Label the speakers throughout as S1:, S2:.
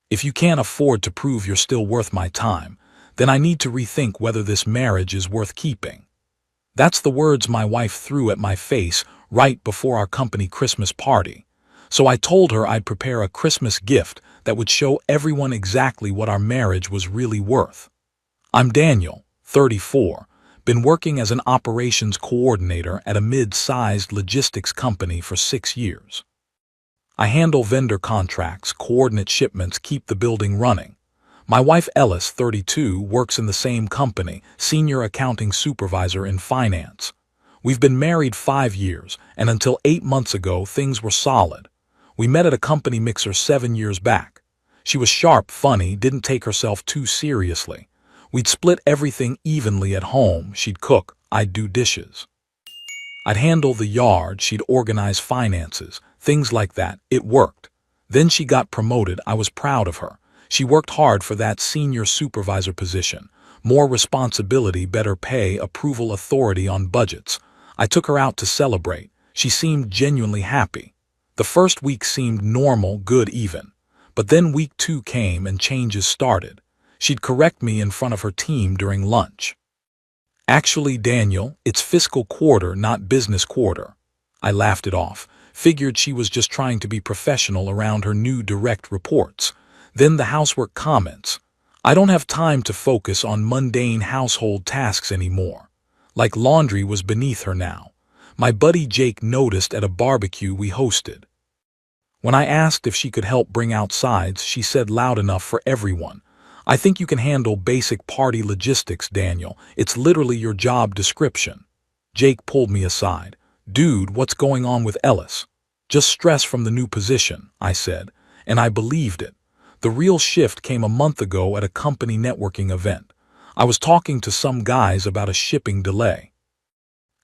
S1: If you can't afford to prove you're still worth my time, then I need to rethink whether this marriage is worth keeping. That's the words my wife threw at my face right before our company Christmas party. So I told her I'd prepare a Christmas gift that would show everyone exactly what our marriage was really worth. I'm Daniel, 34, been working as an operations coordinator at a mid-sized logistics company for 6 years. I handle vendor contracts, coordinate shipments, keep the building running. My wife Ellis, 32, works in the same company, senior accounting supervisor in finance. We've been married 5 years, and until 8 months ago, things were solid. We met at a company mixer 7 years back. She was sharp, funny, didn't take herself too seriously. We'd split everything evenly at home. She'd cook, I'd do dishes. I'd handle the yard, she'd organize finances, things like that. It worked. Then she got promoted. I was proud of her. She worked hard for that senior supervisor position. More responsibility, better pay, approval, authority on budgets. I took her out to celebrate. She seemed genuinely happy. The first week seemed normal, good even. But then week 2 came and changes started. She'd correct me in front of her team during lunch. Actually, Daniel, it's fiscal quarter, not business quarter. I laughed it off, figured she was just trying to be professional around her new direct reports. Then the housework comments. I don't have time to focus on mundane household tasks anymore. Like laundry was beneath her now. My buddy Jake noticed at a barbecue we hosted. When I asked if she could help bring out sides, she said loud enough for everyone, I think you can handle basic party logistics, Daniel. It's literally your job description. Jake pulled me aside. Dude, what's going on with Ellis? Just stress from the new position, I said, and I believed it. The real shift came a month ago at a company networking event. I was talking to some guys about a shipping delay.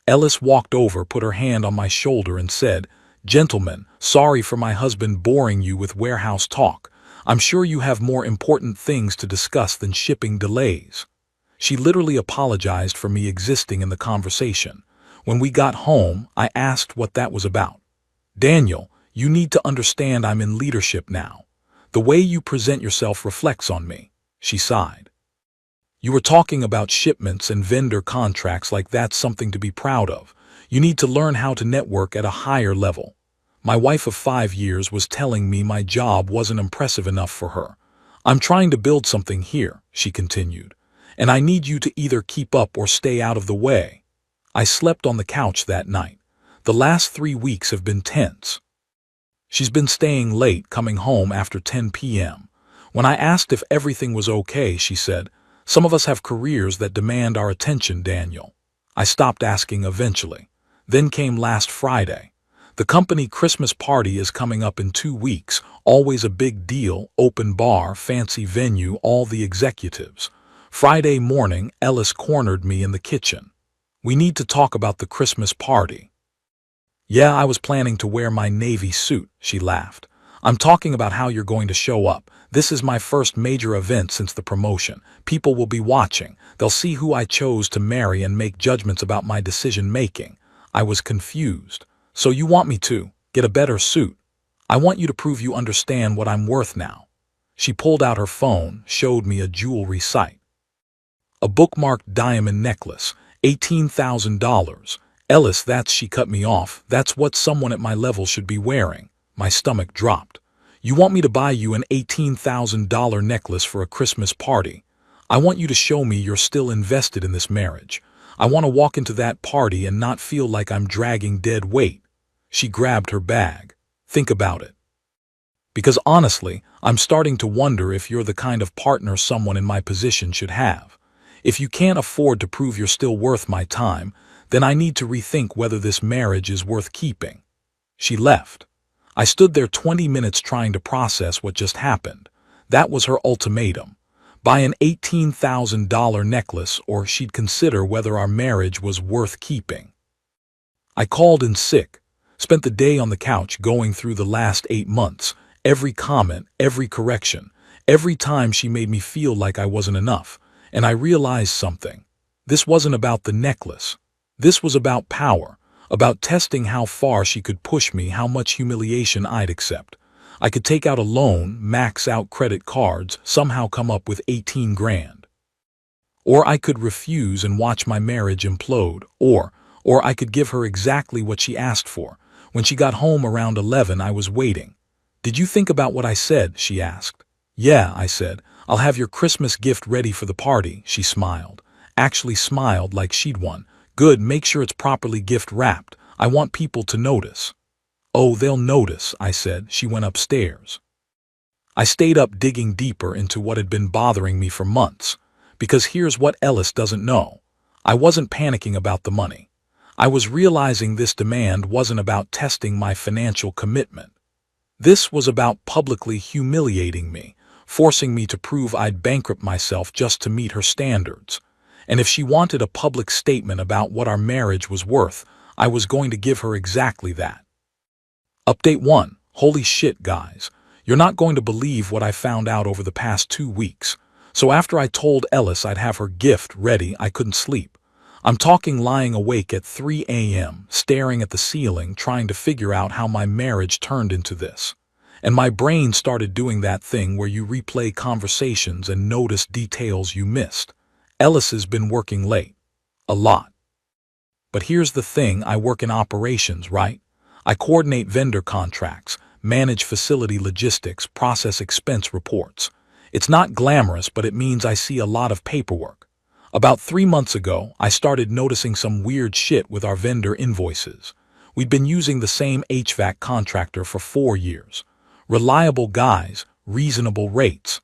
S1: Ellis walked over, put her hand on my shoulder and said, Gentlemen, sorry for my husband boring you with warehouse talk. I'm sure you have more important things to discuss than shipping delays. She literally apologized for me existing in the conversation. When we got home, I asked what that was about. Daniel, you need to understand I'm in leadership now. The way you present yourself reflects on me, she sighed. You were talking about shipments and vendor contracts like that's something to be proud of. You need to learn how to network at a higher level. My wife of 5 years was telling me my job wasn't impressive enough for her. I'm trying to build something here, she continued, and I need you to either keep up or stay out of the way. I slept on the couch that night. The last 3 weeks have been tense. She's been staying late, coming home after 10 p.m. When I asked if everything was okay, she said, Some of us have careers that demand our attention, Daniel. I stopped asking eventually. Then came last Friday. The company Christmas party is coming up in 2 weeks, always a big deal, open bar, fancy venue, all the executives. Friday morning, Ellis cornered me in the kitchen. We need to talk about the Christmas party. Yeah, I was planning to wear my navy suit, she laughed. I'm talking about how you're going to show up. This is my first major event since the promotion. People will be watching. They'll see who I chose to marry and make judgments about my decision-making. I was confused. So you want me to get a better suit? I want you to prove you understand what I'm worth now. She pulled out her phone, showed me a jewelry site. A bookmarked diamond necklace, $18,000. Ellis, she cut me off. That's what someone at my level should be wearing. My stomach dropped. You want me to buy you an $18,000 necklace for a Christmas party? I want you to show me you're still invested in this marriage. I want to walk into that party and not feel like I'm dragging dead weight. She grabbed her bag. Think about it. Because honestly, I'm starting to wonder if you're the kind of partner someone in my position should have. If you can't afford to prove you're still worth my time, then I need to rethink whether this marriage is worth keeping. She left. I stood there 20 minutes trying to process what just happened. That was her ultimatum. Buy an $18,000 necklace or she'd consider whether our marriage was worth keeping. I called in sick. Spent the day on the couch going through the last 8 months, every comment, every correction, every time she made me feel like I wasn't enough, and I realized something. This wasn't about the necklace. This was about power, about testing how far she could push me, how much humiliation I'd accept. I could take out a loan, max out credit cards, somehow come up with 18 grand. Or I could refuse and watch my marriage implode, or I could give her exactly what she asked for. When she got home around 11, I was waiting. "Did you think about what I said?" she asked. "Yeah," I said. "I'll have your Christmas gift ready for the party," she smiled. Actually smiled like she'd won. "Good, make sure it's properly gift wrapped. I want people to notice." "Oh, they'll notice," I said. She went upstairs. I stayed up digging deeper into what had been bothering me for months. Because here's what Ellis doesn't know. I wasn't panicking about the money. I was realizing this demand wasn't about testing my financial commitment. This was about publicly humiliating me, forcing me to prove I'd bankrupt myself just to meet her standards. And if she wanted a public statement about what our marriage was worth, I was going to give her exactly that. Update 1. Holy shit, guys. You're not going to believe what I found out over the past 2 weeks. So after I told Ellis I'd have her gift ready, I couldn't sleep. I'm talking lying awake at 3 a.m., staring at the ceiling, trying to figure out how my marriage turned into this. And my brain started doing that thing where you replay conversations and notice details you missed. Ellis has been working late. A lot. But here's the thing, I work in operations, right? I coordinate vendor contracts, manage facility logistics, process expense reports. It's not glamorous, but it means I see a lot of paperwork. About 3 months ago, I started noticing some weird shit with our vendor invoices. We'd been using the same HVAC contractor for 4 years. Reliable guys, reasonable rates.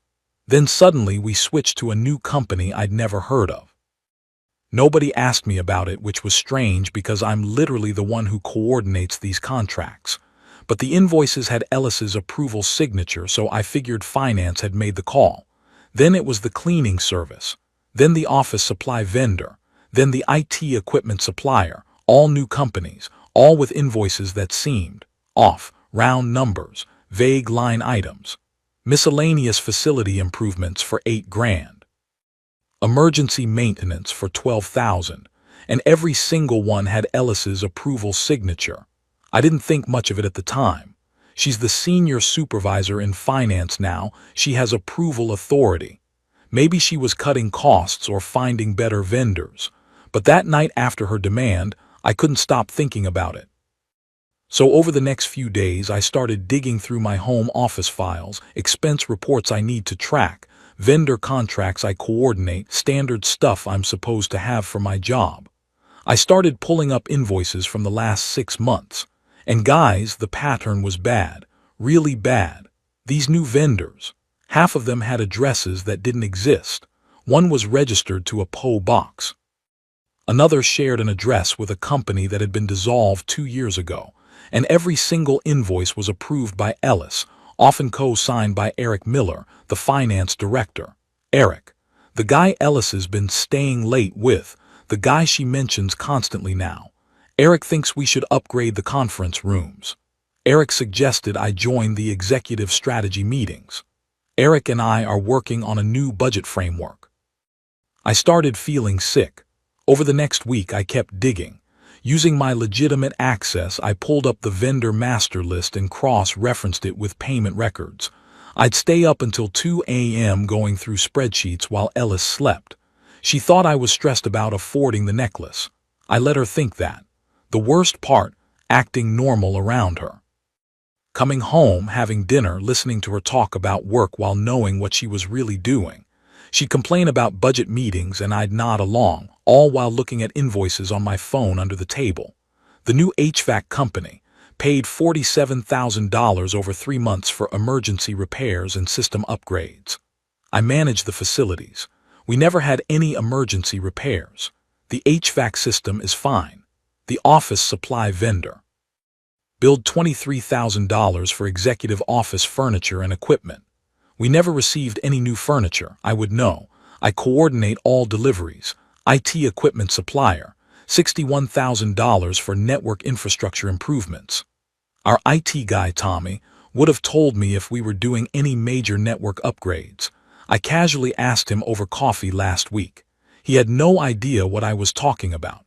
S1: Then suddenly we switched to a new company I'd never heard of. Nobody asked me about it, which was strange because I'm literally the one who coordinates these contracts. But the invoices had Ellis's approval signature, so I figured finance had made the call. Then it was the cleaning service. Then the office supply vendor. Then the IT equipment supplier. All new companies, all with invoices that seemed off, round numbers, vague line items. Miscellaneous facility improvements for 8 grand. Emergency maintenance for 12,000. And every single one had Ellis's approval signature. I didn't think much of it at the time. She's the senior supervisor in finance now. She has approval authority. Maybe she was cutting costs or finding better vendors. But that night after her demand, I couldn't stop thinking about it. So over the next few days, I started digging through my home office files, expense reports I need to track, vendor contracts I coordinate, standard stuff I'm supposed to have for my job. I started pulling up invoices from the last 6 months. And guys, the pattern was bad, really bad. These new vendors, half of them had addresses that didn't exist. One was registered to a P.O. box. Another shared an address with a company that had been dissolved 2 years ago. And every single invoice was approved by Ellis, often co-signed by Eric Miller, the finance director. Eric, the guy Ellis has been staying late with, the guy she mentions constantly now. Eric thinks we should upgrade the conference rooms. Eric suggested I join the executive strategy meetings. Eric and I are working on a new budget framework. I started feeling sick. Over the next week, I kept digging. Using my legitimate access, I pulled up the vendor master list and cross-referenced it with payment records. I'd stay up until 2 a.m. going through spreadsheets while Ellis slept. She thought I was stressed about affording the necklace. I let her think that. The worst part, acting normal around her. Coming home, having dinner, listening to her talk about work while knowing what she was really doing. She'd complain about budget meetings and I'd nod along, all while looking at invoices on my phone under the table. The new HVAC company paid $47,000 over 3 months for emergency repairs and system upgrades. I managed the facilities. We never had any emergency repairs. The HVAC system is fine. The office supply vendor billed $23,000 for executive office furniture and equipment. We never received any new furniture, I would know. I coordinate all deliveries. IT equipment supplier, $61,000 for network infrastructure improvements. Our IT guy, Tommy, would have told me if we were doing any major network upgrades. I casually asked him over coffee last week. He had no idea what I was talking about.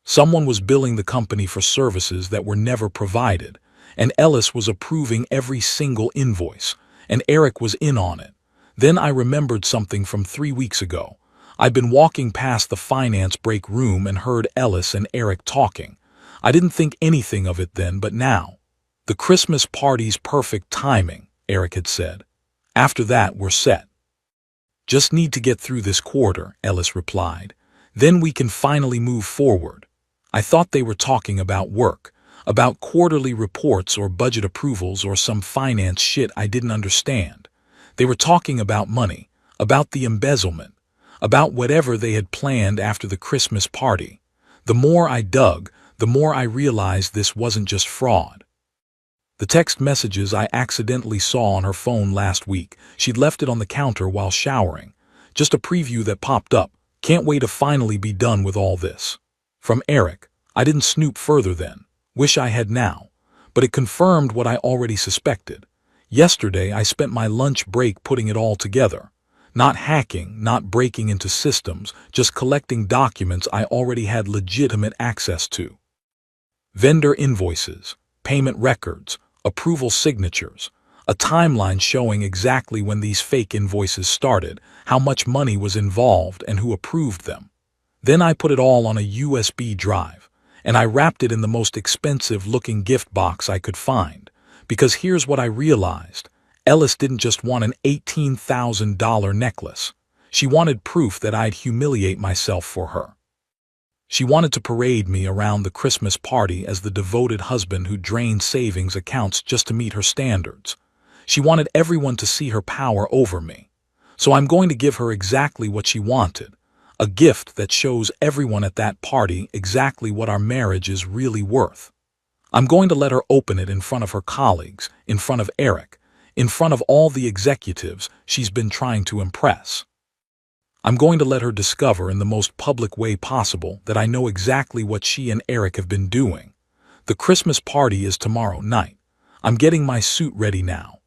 S1: Someone was billing the company for services that were never provided, and Ellis was approving every single invoice, and Eric was in on it. Then I remembered something from 3 weeks ago. I'd been walking past the finance break room and heard Ellis and Eric talking. I didn't think anything of it then, but now. "The Christmas party's perfect timing," Eric had said. "After that, we're set." "Just need to get through this quarter," Ellis replied. "Then we can finally move forward." I thought they were talking about work, about quarterly reports or budget approvals or some finance shit I didn't understand. They were talking about money, about the embezzlement, about whatever they had planned after the Christmas party. The more I dug, the more I realized this wasn't just fraud. The text messages I accidentally saw on her phone last week, she'd left it on the counter while showering. Just a preview that popped up. "Can't wait to finally be done with all this." From Eric. I didn't snoop further then. Wish I had now. But it confirmed what I already suspected. Yesterday I spent my lunch break putting it all together. Not hacking, not breaking into systems, just collecting documents I already had legitimate access to. Vendor invoices, payment records, approval signatures, a timeline showing exactly when these fake invoices started, how much money was involved, and who approved them. Then I put it all on a USB drive, and I wrapped it in the most expensive-looking gift box I could find. Because here's what I realized. Ellis didn't just want an $18,000 necklace. She wanted proof that I'd humiliate myself for her. She wanted to parade me around the Christmas party as the devoted husband who drained savings accounts just to meet her standards. She wanted everyone to see her power over me. So I'm going to give her exactly what she wanted. A gift that shows everyone at that party exactly what our marriage is really worth. I'm going to let her open it in front of her colleagues, in front of Eric, in front of all the executives she's been trying to impress. I'm going to let her discover in the most public way possible that I know exactly what she and Eric have been doing. The Christmas party is tomorrow night. I'm getting my suit ready now.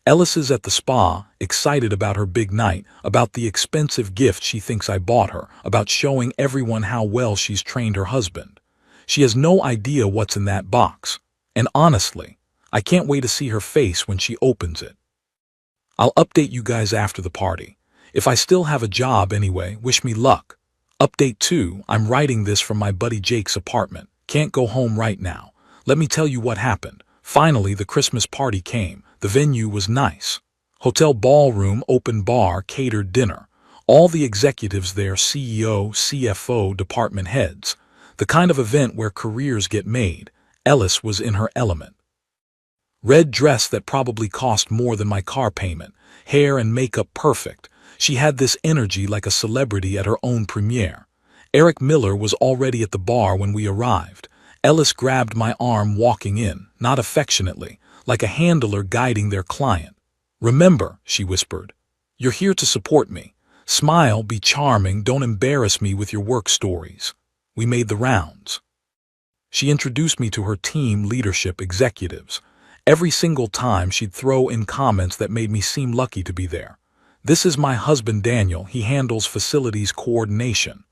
S1: Ellis is at the spa, excited about her big night, about the expensive gift she thinks I bought her, about showing everyone how well she's trained her husband. She has no idea what's in that box. And honestly, I can't wait to see her face when she opens it. I'll update you guys after the party. If I still have a job anyway, wish me luck. Update 2, I'm writing this from my buddy Jake's apartment. Can't go home right now. Let me tell you what happened. Finally, the Christmas party came. The venue was nice. Hotel ballroom, open bar, catered dinner. All the executives there, CEO, CFO, department heads. The kind of event where careers get made. Ellis was in her element. Red dress that probably cost more than my car payment. Hair and makeup perfect. She had this energy like a celebrity at her own premiere. Eric Miller was already at the bar when we arrived. Ellis grabbed my arm walking in, not affectionately, like a handler guiding their client. "Remember," she whispered, "you're here to support me. Smile, be charming, don't embarrass me with your work stories." We made the rounds. She introduced me to her team leadership executives. Every single time she'd throw in comments that made me seem lucky to be there. "This is my husband Daniel, he handles facilities coordination."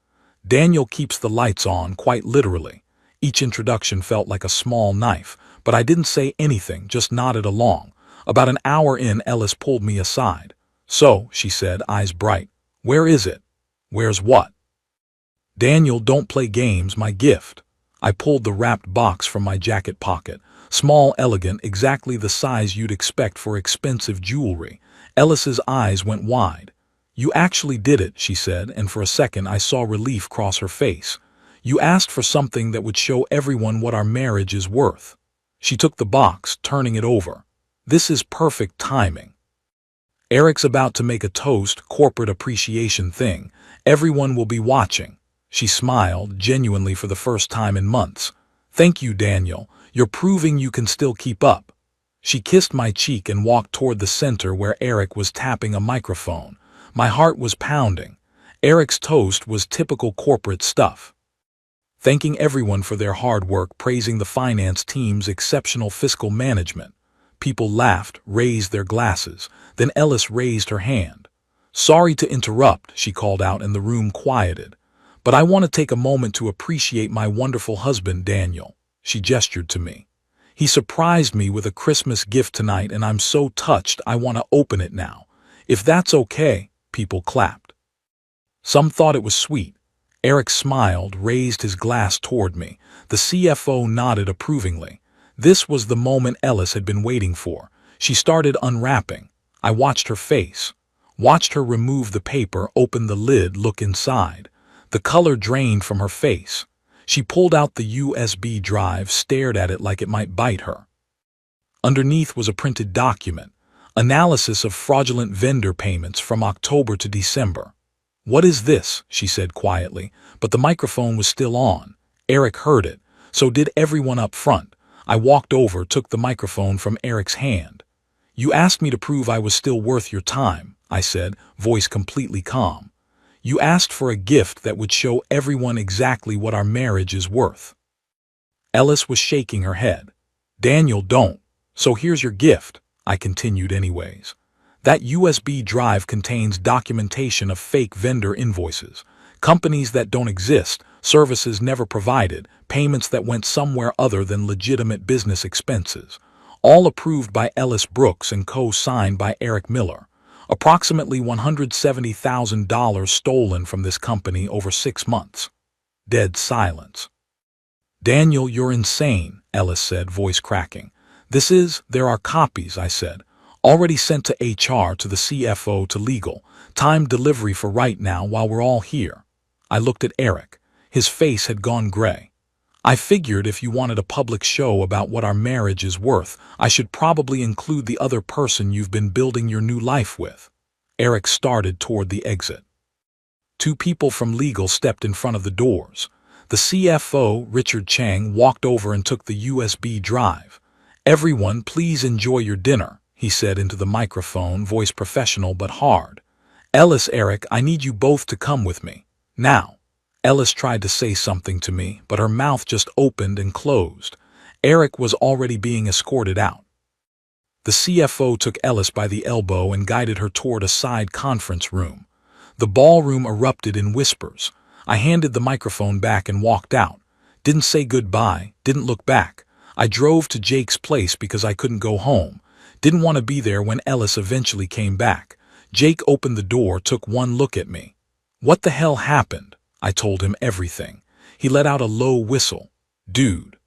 S1: Daniel keeps the lights on, quite literally. Each introduction felt like a small knife, but I didn't say anything, just nodded along. About an hour in, Ellis pulled me aside. "So," she said, eyes bright, "where is it?" "Where's what?" "Daniel, don't play games, my gift." I pulled the wrapped box from my jacket pocket. Small, elegant, exactly the size you'd expect for expensive jewelry. Ellis's eyes went wide. "You actually did it," she said, and for a second I saw relief cross her face. "You asked for something that would show everyone what our marriage is worth." She took the box, turning it over. "This is perfect timing. Eric's about to make a toast, corporate appreciation thing. Everyone will be watching." She smiled, genuinely for the first time in months. "Thank you, Daniel. You're proving you can still keep up." She kissed my cheek and walked toward the center where Eric was tapping a microphone. My heart was pounding. Eric's toast was typical corporate stuff. Thanking everyone for their hard work, praising the finance team's exceptional fiscal management. People laughed, raised their glasses. Then Ellis raised her hand. "Sorry to interrupt," she called out, and the room quieted. "But I want to take a moment to appreciate my wonderful husband, Daniel." She gestured to me. He surprised me with a Christmas gift tonight and I'm so touched I want to open it now. If that's okay, people clapped. Some thought it was sweet. Eric smiled, raised his glass toward me. The CFO nodded approvingly. This was the moment Ellis had been waiting for. She started unwrapping. I watched her face. Watched her remove the paper, open the lid, look inside. The color drained from her face. She pulled out the USB drive, stared at it like it might bite her. Underneath was a printed document. Analysis of fraudulent vendor payments from October to December. "What is this?" she said quietly, but the microphone was still on. Eric heard it. So did everyone up front. I walked over, took the microphone from Eric's hand. "You asked me to prove I was still worth your time," I said, voice completely calm. "You asked for a gift that would show everyone exactly what our marriage is worth." Ellis was shaking her head. "Daniel, don't. So here's your gift," I continued anyways. "That USB drive contains documentation of fake vendor invoices, companies that don't exist, services never provided, payments that went somewhere other than legitimate business expenses, all approved by Ellis Brooks and co-signed by Eric Miller. Approximately $170,000 stolen from this company over 6 months." Dead silence. "Daniel, you're insane," Ellis said, voice cracking. There are copies," I said. "Already sent to HR, to the CFO, to legal. Time delivery for right now while we're all here." I looked at Eric. His face had gone gray. "I figured if you wanted a public show about what our marriage is worth, I should probably include the other person you've been building your new life with." Eric started toward the exit. 2 people from legal stepped in front of the doors. The CFO, Richard Chang, walked over and took the USB drive. "Everyone, please enjoy your dinner," he said into the microphone, voice professional but hard. "Ellis, Eric, I need you both to come with me. Now." Ellis tried to say something to me, but her mouth just opened and closed. Eric was already being escorted out. The CFO took Ellis by the elbow and guided her toward a side conference room. The ballroom erupted in whispers. I handed the microphone back and walked out. Didn't say goodbye, didn't look back. I drove to Jake's place because I couldn't go home. Didn't want to be there when Ellis eventually came back. Jake opened the door, took one look at me. "What the hell happened?" I told him everything. He let out a low whistle. "Dude,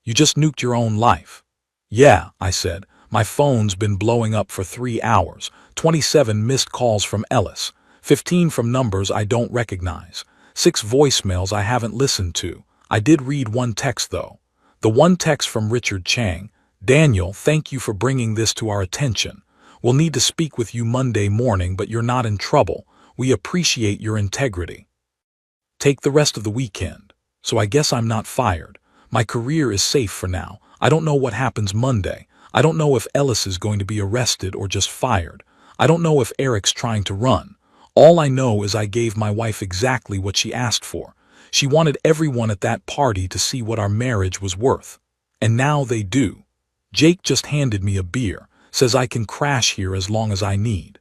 S1: you just nuked your own life." "Yeah," I said. "My phone's been blowing up for 3 hours. 27 missed calls from Ellis. 15 from numbers I don't recognize. 6 voicemails I haven't listened to. I did read one text though. The one text from Richard Chang. Daniel, thank you for bringing this to our attention. We'll need to speak with you Monday morning, but you're not in trouble. We appreciate your integrity. Take the rest of the weekend. So I guess I'm not fired. My career is safe for now. I don't know what happens Monday. I don't know if Ellis is going to be arrested or just fired. I don't know if Eric's trying to run. All I know is I gave my wife exactly what she asked for. She wanted everyone at that party to see what our marriage was worth. And now they do. Jake just handed me a beer, says I can crash here as long as I need.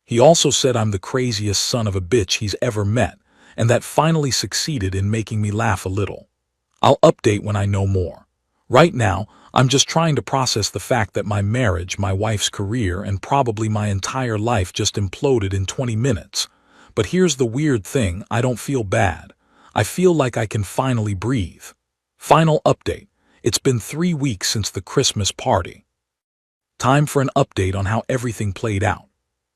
S1: He also said I'm the craziest son of a bitch he's ever met, and that finally succeeded in making me laugh a little. I'll update when I know more. Right now, I'm just trying to process the fact that my marriage, my wife's career, and probably my entire life just imploded in 20 minutes. But here's the weird thing, I don't feel bad. I feel like I can finally breathe. Final update. It's been 3 weeks since the Christmas party. Time for an update on how everything played out.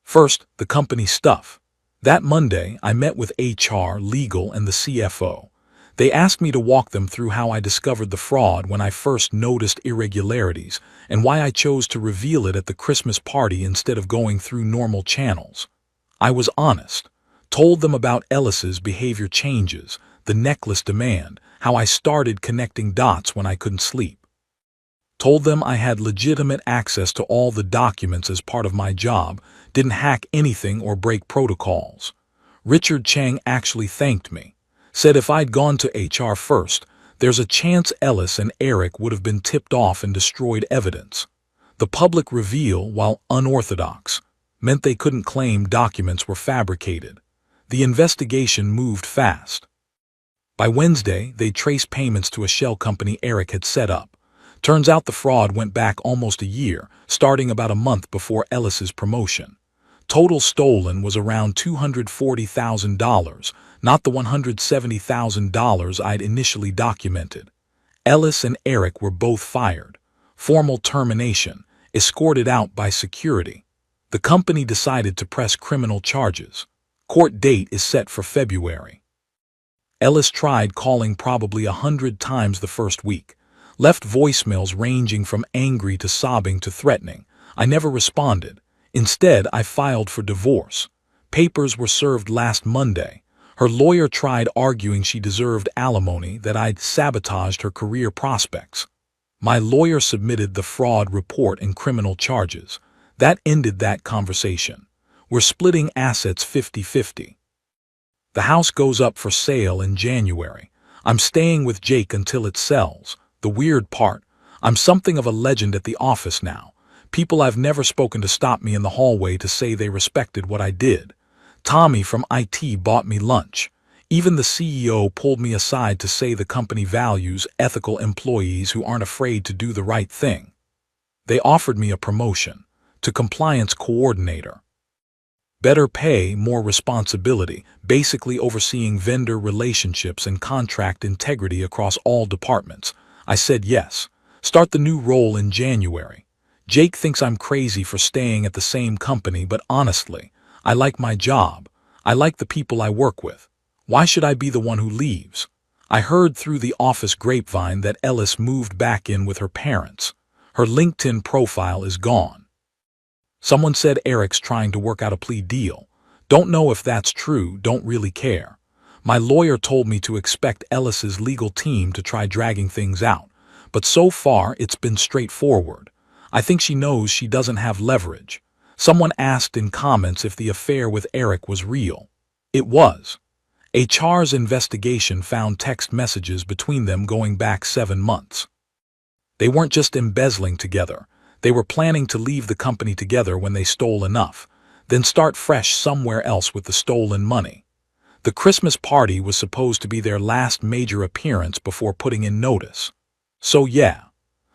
S1: First, the company stuff. That Monday, I met with HR, legal, and the CFO. They asked me to walk them through how I discovered the fraud when I first noticed irregularities and why I chose to reveal it at the Christmas party instead of going through normal channels. I was honest. Told them about Ellis's behavior changes, the necklace demand, how I started connecting dots when I couldn't sleep. Told them I had legitimate access to all the documents as part of my job, didn't hack anything or break protocols. Richard Chang actually thanked me. Said if I'd gone to HR first, there's a chance Ellis and Eric would have been tipped off and destroyed evidence. The public reveal, while unorthodox, meant they couldn't claim documents were fabricated. The investigation moved fast. By Wednesday, they traced payments to a shell company Eric had set up. Turns out the fraud went back almost a year, starting about a month before Ellis's promotion. Total stolen was around $240,000, not the $170,000 I'd initially documented. Ellis and Eric were both fired. Formal termination, escorted out by security. The company decided to press criminal charges. Court date is set for February. Ellis tried calling probably 100 times the first week. Left voicemails ranging from angry to sobbing to threatening. I never responded. Instead, I filed for divorce. Papers were served last Monday. Her lawyer tried arguing she deserved alimony, that I'd sabotaged her career prospects. My lawyer submitted the fraud report and criminal charges. That ended that conversation. We're splitting assets 50-50. The house goes up for sale in January. I'm staying with Jake until it sells. The weird part, I'm something of a legend at the office now. People I've never spoken to stop me in the hallway to say they respected what I did. Tommy from IT bought me lunch. Even the CEO pulled me aside to say the company values ethical employees who aren't afraid to do the right thing. They offered me a promotion to compliance coordinator. Better pay, more responsibility, basically overseeing vendor relationships and contract integrity across all departments. I said yes. Start the new role in January. Jake thinks I'm crazy for staying at the same company, but honestly, I like my job. I like the people I work with. Why should I be the one who leaves? I heard through the office grapevine that Ellis moved back in with her parents. Her LinkedIn profile is gone. Someone said Eric's trying to work out a plea deal. Don't know if that's true, don't really care. My lawyer told me to expect Ellis's legal team to try dragging things out, but so far it's been straightforward. I think she knows she doesn't have leverage. Someone asked in comments if the affair with Eric was real. It was. HR's investigation found text messages between them going back 7 months. They weren't just embezzling together. They were planning to leave the company together when they stole enough, then start fresh somewhere else with the stolen money. The Christmas party was supposed to be their last major appearance before putting in notice. So yeah,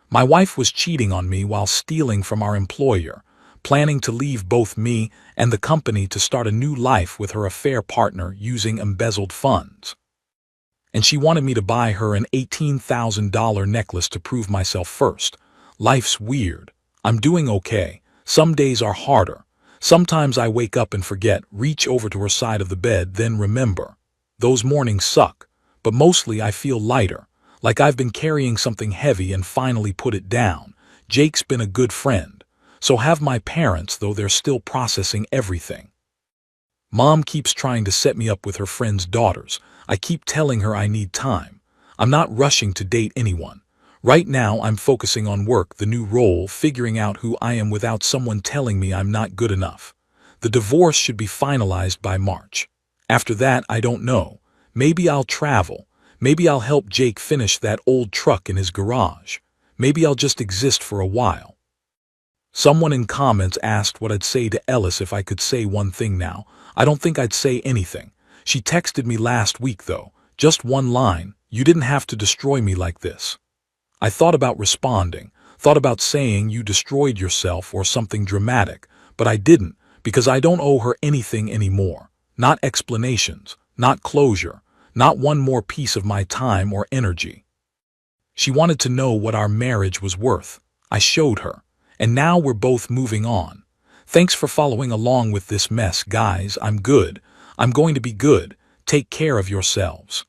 S1: my wife was cheating on me while stealing from our employer, planning to leave both me and the company to start a new life with her affair partner using embezzled funds. And she wanted me to buy her an $18,000 necklace to prove myself first. Life's weird. I'm doing okay. Some days are harder. Sometimes I wake up and forget, reach over to her side of the bed, then remember. Those mornings suck, but mostly I feel lighter, like I've been carrying something heavy and finally put it down. Jake's been a good friend. So have my parents, though they're still processing everything. Mom keeps trying to set me up with her friends' daughters. I keep telling her I need time. I'm not rushing to date anyone. Right now I'm focusing on work, the new role, figuring out who I am without someone telling me I'm not good enough. The divorce should be finalized by March. After that, I don't know. Maybe I'll travel. Maybe I'll help Jake finish that old truck in his garage. Maybe I'll just exist for a while. Someone in comments asked what I'd say to Ellis if I could say one thing now. I don't think I'd say anything. She texted me last week though, just one line, "You didn't have to destroy me like this." I thought about responding, thought about saying you destroyed yourself or something dramatic, but I didn't because I don't owe her anything anymore. Not explanations, not closure, not one more piece of my time or energy. She wanted to know what our marriage was worth. I showed her. And now we're both moving on. Thanks for following along with this mess, guys. I'm good. I'm going to be good. Take care of yourselves.